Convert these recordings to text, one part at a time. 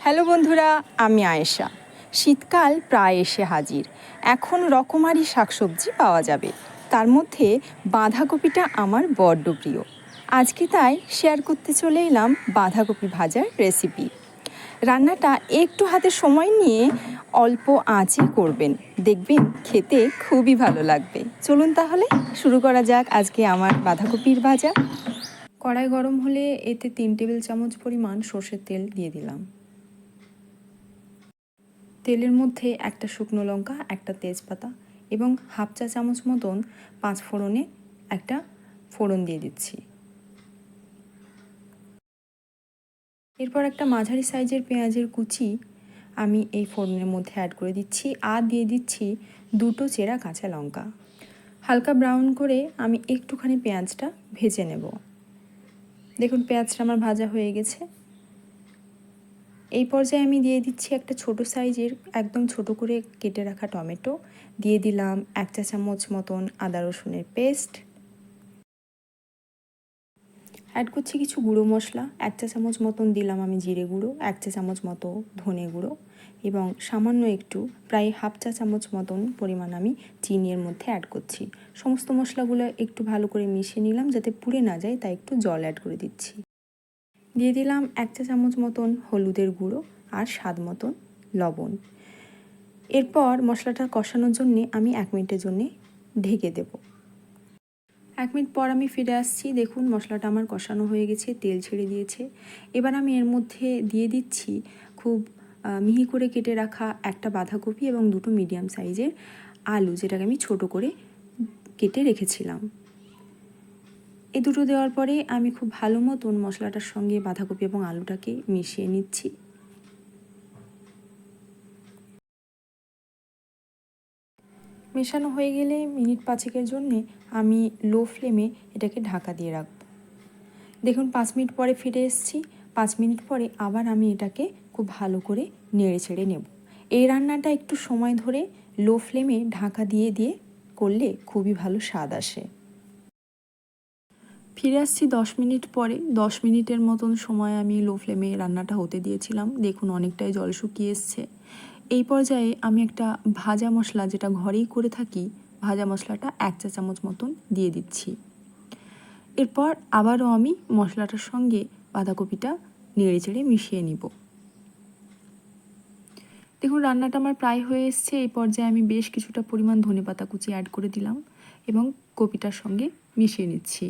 Hello বন্ধুরা, আমি আয়েশা। শীতকাল প্রায় এসে হাজির। এখন রকমারি শাকসবজি পাওয়া যাবে, তার মধ্যে বাঁধাকপিটা আমার বড্ড প্রিয়। আজকে তাই শেয়ার করতে চলে এলাম বাঁধাকপি ভাজার রেসিপি। রান্নাটা একটু হাতে সময় নিয়ে অল্প আঁচে করবেন, দেখবেন খেতে খুবই ভালো লাগবে। চলুন তাহলে শুরু করা যাক আজকে আমার বাঁধাকপির ভাজা। কড়াই গরম হলে এতে 3 টেবিল চামচ পরিমাণ সর্ষের তেল দিয়ে দিলাম। তেলের মধ্যে একটা শুকনো লঙ্কা, একটা তেজপাতা এবং হাফ চা চামচ মতন 5 ফোড়নে একটা ফোড়ন দিয়ে দিচ্ছি। এরপর একটা মাঝারি সাইজের পেঁয়াজের কুচি আমি এই ফোড়নের মধ্যে অ্যাড করে দিচ্ছি আর দিয়ে দিচ্ছি 2টো চেরা কাঁচা লঙ্কা। হালকা ব্রাউন করে আমি একটুখানি পেঁয়াজটা ভেজে নেব। দেখুন পেঁয়াজটা আমার ভাজা হয়ে গেছে। এই পর্যায়ে আমি দিয়ে দিচ্ছি একটা ছোট সাইজের একদম ছোট করে কেটে রাখা টমেটো, দিয়ে দিলাম 1 চা চামচ মতন আদা রসুনের পেস্ট, অ্যাড করছি কিছু গুঁড়ো মশলা। 1 চা চামচ মতন দিলাম আমি জিরে গুঁড়ো, 1 চা চামচ মতো ধনে গুঁড়ো এবং সামান্য একটু প্রায় হাফ চা চামচ মতন পরিমাণ আমি চিনি এর মধ্যে অ্যাড করছি। সমস্ত মশলাগুলো একটু ভালো করে মিশিয়ে নিলাম যাতে পুড়ে না যায়, তাই একটু জল অ্যাড করে দিচ্ছি। দিয়ে দিলাম 1 চা চামচ মতন হলুদের গুঁড়ো আর স্বাদ মতন লবণ। এরপর মশলাটা কষানোর জন্যে আমি 1 মিনিটের জন্যে ঢেকে দেব। 1 মিনিট পর আমি ফিরে আসছি। দেখুন মশলাটা আমার কষানো হয়ে গেছে, তেল ছেড়ে দিয়েছে। এবার আমি এর মধ্যে দিয়ে দিচ্ছি খুব মিহি করে কেটে রাখা একটা বাঁধাকপি এবং 2টো মিডিয়াম সাইজের আলু, যেটাকে আমি ছোট করে কেটে রেখেছিলাম। এই দুটো দেওয়ার পরে আমি খুব ভালো মতন মশলাটার সঙ্গে বাঁধাকপি এবং আলুটাকে মিশিয়ে নিচ্ছি। মেশানো হয়ে গেলে মিনিট 5-এর জন্যে আমি লো ফ্লেমে এটাকে ঢাকা দিয়ে রাখব। দেখুন 5 মিনিট পরে ফিরে এসেছি। 5 মিনিট পরে আবার আমি এটাকে খুব ভালো করে নেড়ে ছেড়ে নেব। এই রান্নাটা একটু সময় ধরে লো ফ্লেমে ঢাকা দিয়ে দিয়ে করলে খুবই ভালো স্বাদ আসে। ফিরে আসছি 10 মিনিট পরে। 10 মিনিটের মতন সময় আমি লো ফ্লেমে রান্নাটা হতে দিয়েছিলাম। দেখুন অনেকটাই জল শুকিয়ে এসছে। এই পর্যায়ে আমি একটা ভাজা মশলা, যেটা ঘরেই করে থাকি, ভাজা মশলাটা 1 চা চামচ মতন দিয়ে দিচ্ছি। এরপর আবারও আমি মশলাটার সঙ্গে বাঁধাকপিটা নেড়ে চেড়ে মিশিয়ে নিব। দেখুন রান্নাটা আমার প্রায় হয়ে এসছে। এই পর্যায়ে আমি বেশ কিছুটা পরিমাণ ধনেপাতা কুচি অ্যাড করে দিলাম এবং কপিটার সঙ্গে মিশিয়ে নিচ্ছি।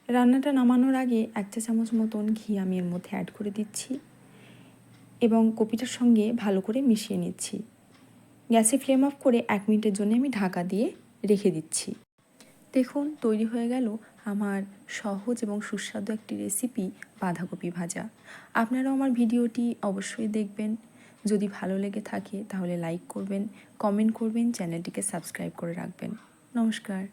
রান্নাটা নামানোর আগে 1 চা চামচ মতন ঘি আমি এর মধ্যে অ্যাড করে দিচ্ছি এবং কপিটার সঙ্গে ভালো করে মিশিয়ে নিচ্ছি। গ্যাসে ফ্লেম অফ করে 1 মিনিটের জন্য আমি ঢাকা দিয়ে রেখে দিচ্ছি। দেখুন তৈরি হয়ে গেল আমার সহজ এবং সুস্বাদু একটি রেসিপি, বাঁধাকপি ভাজা। আপনারাও আমার ভিডিওটি অবশ্যই দেখবেন। যদি ভালো লেগে থাকে তাহলে লাইক করবেন, কমেন্ট করবেন, চ্যানেলটিকে সাবস্ক্রাইব করে রাখবেন। নমস্কার।